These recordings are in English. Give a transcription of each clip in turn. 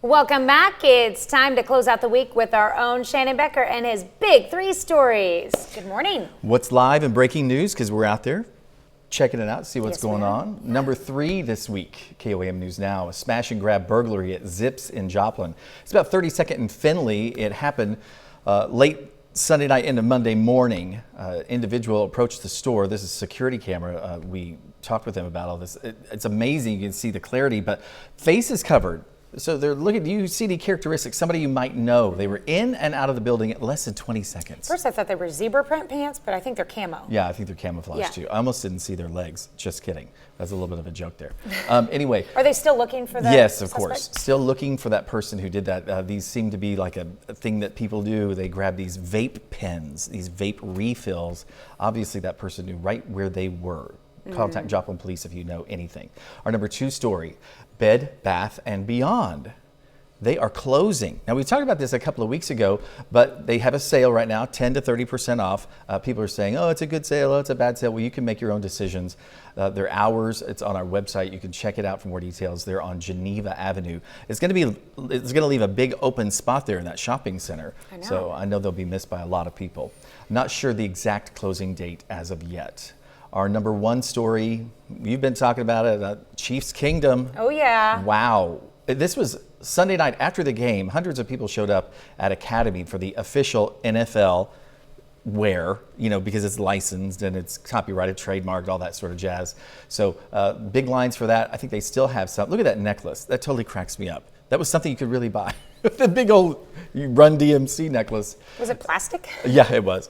Welcome back. It's time to close out the week with our own Shannon Becker and his big three stories. Good morning. What's live and breaking news, because we're out there checking it out, see what's going on. Yeah. Number 3 this week, KOAM News Now, a smash and grab burglary at Zips in Joplin. It's about 32nd in Findlay. It happened late Sunday night into Monday morning. Individual approached the store. This is a security camera. We talked with them about all this. It's amazing. You can see the clarity, but face is covered. So they're looking, do you see any characteristics? Somebody you might know. They were in and out of the building at less than 20 seconds. First I thought they were zebra print pants, but I think they're camo. Yeah, I think they're camouflage too. I almost didn't see their legs. Just kidding. That's a little bit of a joke there. Anyway. Are they still looking for that? Yes, of course. Still looking for that person who did that. These seem to be like a thing that people do. They grab these vape pens, these vape refills. Obviously that person knew right where they were. Contact Joplin Police if you know anything. Our number 2 story, Bed Bath & Beyond. They are closing. Now, we talked about this a couple of weeks ago, but they have a sale right now, 10 to 30% off. People are saying, oh, it's a good sale, oh, it's a bad sale. Well, you can make your own decisions. Their hours, it's on our website. You can check it out for more details. They're on Geneva Avenue. It's going to leave a big open spot there in that shopping center. I know. So I know they'll be missed by a lot of people. Not sure the exact closing date as of yet. Our number 1 story, you've been talking about it, Chiefs Kingdom. Oh, yeah. Wow. This was Sunday night after the game. Hundreds of people showed up at Academy for the official NFL wear, because it's licensed and it's copyrighted, trademarked, all that sort of jazz. So big lines for that. I think they still have some. Look at that necklace. That totally cracks me up. That was something you could really buy. The big old Run DMC necklace. Was it plastic? Yeah, it was.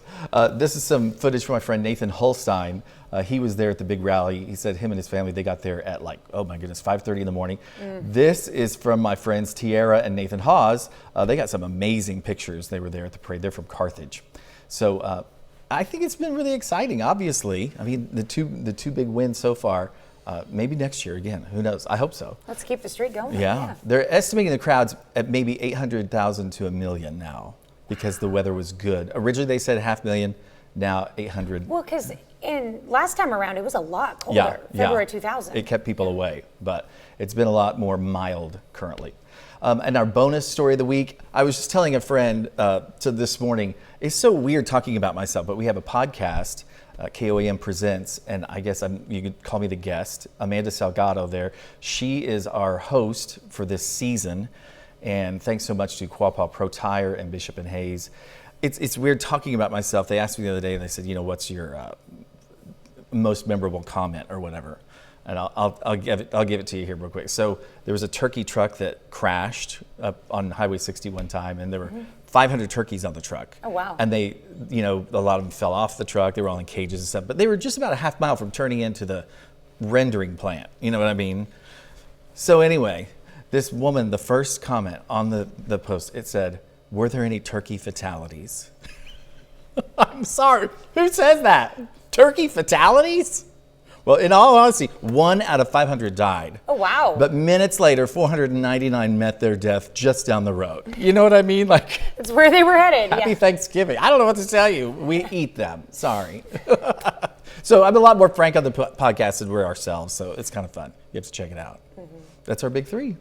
This is some footage from my friend Nathan Holstein. He was there at the big rally. He said him and his family, they got there at 5:30 in the morning. This is from my friends Tiara and Nathan Hawes. They got some amazing pictures. They were there at the parade. They're from Carthage. So I think it's been really exciting, obviously. I mean, the two big wins so far. Maybe next year again. Who knows? I hope so. Let's keep the streak going. Yeah. They're estimating the crowds at maybe 800,000 to 1 million now because the weather was good. Originally they said 500,000, now 800. Well, because last time around it was a lot colder. February 2000. It kept people away, but it's been a lot more mild currently. And our bonus story of the week, I was just telling a friend to this morning, it's so weird talking about myself, but we have a podcast, KOAM Presents, and I guess you could call me the guest, Amanda Salgado there. She is our host for this season, and thanks so much to Quapaw Pro Tire and Bishop and Hayes. It's weird talking about myself. They asked me the other day, and they said, what's your most memorable comment or whatever? And I'll give it to you here real quick. So there was a turkey truck that crashed up on Highway 60 one time, and there were 500 turkeys on the truck. Oh, wow. And they, a lot of them fell off the truck. They were all in cages and stuff, but they were just about a half mile from turning into the rendering plant. You know what I mean? So anyway, this woman, the first comment on the post, it said, "Were there any turkey fatalities?" I'm sorry. Who says that? Turkey fatalities? Well, in all honesty, 1 out of 500 died. Oh, wow. But minutes later, 499 met their death just down the road. You know what I mean? It's where they were headed. Happy Thanksgiving. I don't know what to tell you. We eat them. Sorry. So I'm a lot more frank on the podcast than we're ourselves, so it's kind of fun. You have to check it out. That's our big 3.